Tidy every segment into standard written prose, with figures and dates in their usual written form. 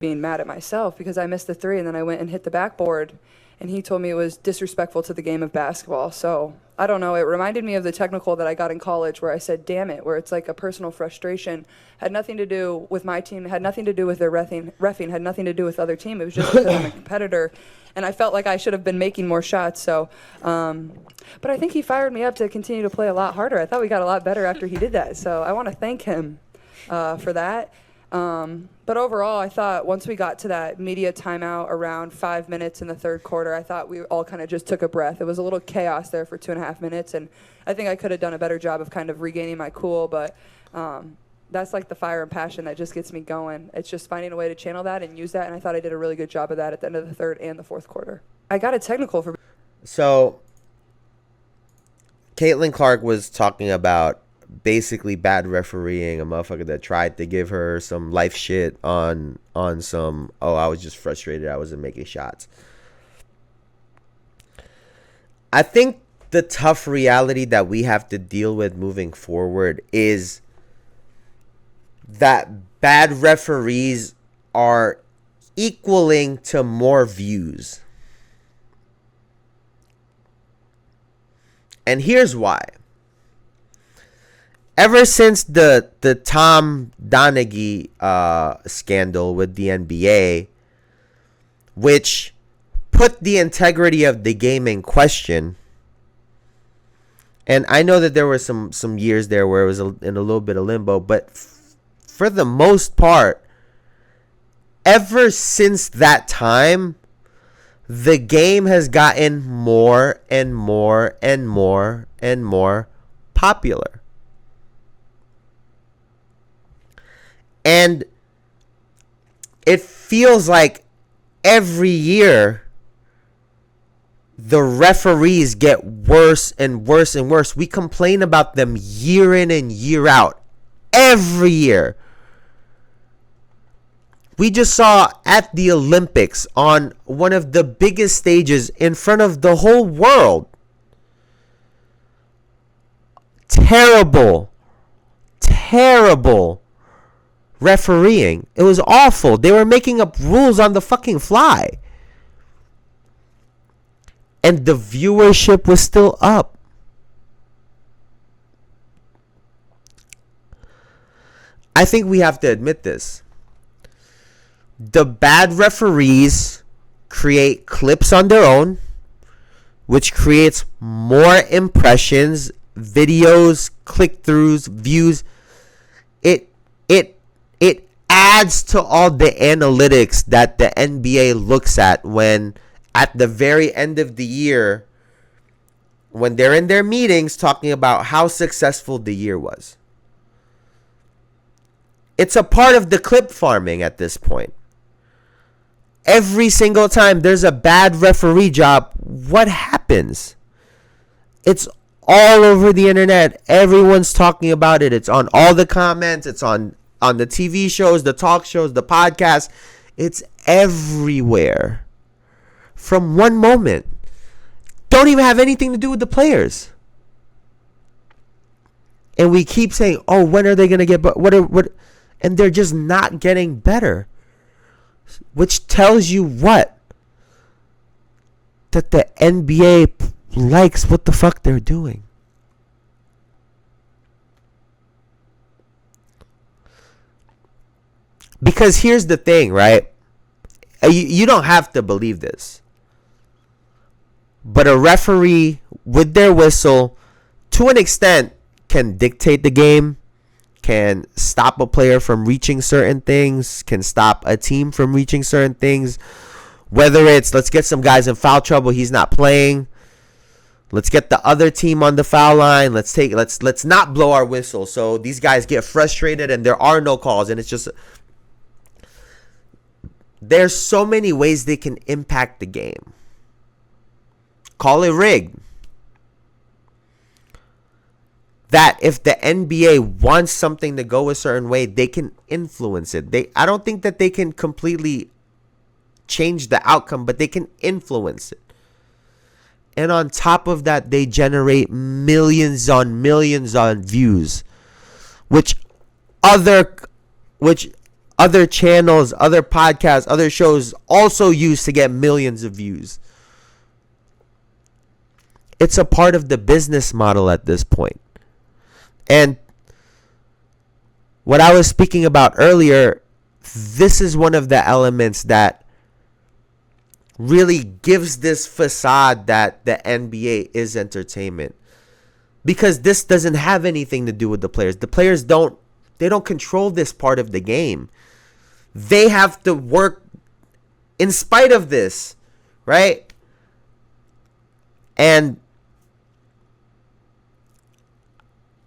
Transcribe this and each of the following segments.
being mad at myself because I missed the three and then I went and hit the backboard, and he told me it was disrespectful to the game of basketball. So I don't know. It reminded me of the technical that I got in college where I said, damn it, where it's like a personal frustration. Had nothing to do with my team, had nothing to do with their reffing, had nothing to do with the other team. It was just because I'm a competitor. And I felt like I should have been making more shots. So, but I think he fired me up to continue to play a lot harder. I thought we got a lot better after he did that. So I want to thank him for that. But overall, I thought once we got to that media timeout around 5 minutes in the third quarter, I thought we all kind of just took a breath. It was a little chaos there for 2.5 minutes, and I think I could have done a better job of kind of regaining my cool, but that's like the fire and passion that just gets me going. It's just finding a way to channel that and use that, and I thought I did a really good job of that at the end of the third and the fourth quarter. I got a technical for... So, Caitlin Clark was talking about basically bad refereeing, a motherfucker that tried to give her some life shit on some, oh, I was just frustrated, I wasn't making shots. I think the tough reality that we have to deal with moving forward is that bad referees are equaling to more views. And here's why. Ever since the Tom Donaghy scandal with the NBA, which put the integrity of the game in question, and I know that there were some years there where it was in a little bit of limbo, but for the most part, ever since that time, the game has gotten more and more and more and more popular. And it feels like every year the referees get worse and worse and worse. We complain about them year in and year out. Every year. We just saw at the Olympics on one of the biggest stages in front of the whole world. Terrible refereeing. It was awful. They were making up rules on the fucking fly. And the viewership was still up. I think we have to admit this. The bad referees create clips on their own, which creates more impressions, videos, click-throughs, views. It adds to all the analytics that the NBA looks at when at the very end of the year, when they're in their meetings talking about how successful the year was. It's a part of the clip farming at this point. Every single time there's a bad referee job, what happens? It's all over the internet. Everyone's talking about it. It's on all the comments. It's on the TV shows, the talk shows, the podcasts. It's everywhere. From one moment. Don't even have anything to do with the players. And we keep saying, oh, when are they going to get... What? And they're just not getting better. Which tells you what? That the NBA likes what the fuck they're doing. Because here's the thing, right? You don't have to believe this. But a referee with their whistle, to an extent, can dictate the game, can stop a player from reaching certain things, can stop a team from reaching certain things. Whether it's, let's get some guys in foul trouble, he's not playing. Let's get the other team on the foul line. Let's not blow our whistle. So these guys get frustrated and there are no calls. And it's just, there's so many ways they can impact the game. Call it rigged. That if the NBA wants something to go a certain way, they can influence it. I don't think that they can completely change the outcome, but they can influence it. And on top of that, they generate millions on views, which other other channels, other podcasts, other shows also use to get millions of views. It's a part of the business model at this point. And what I was speaking about earlier, this is one of the elements that really gives this facade that the NBA is entertainment. Because this doesn't have anything to do with the players. The players don't control this part of the game. They have to work in spite of this, right? And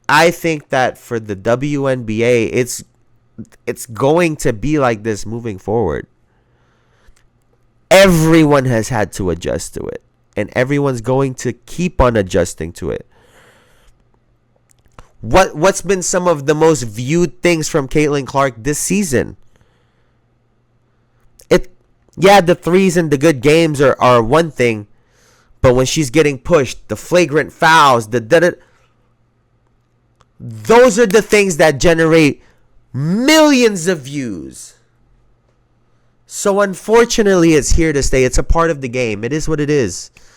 I think that for the WNBA, it's going to be like this moving forward. Everyone has had to adjust to it, and everyone's going to keep on adjusting to it. What's been some of the most viewed things from Caitlin Clark this season? The threes and the good games are one thing, but when she's getting pushed, the flagrant fouls, those are the things that generate millions of views. So unfortunately, it's here to stay. It's a part of the game. It is what it is.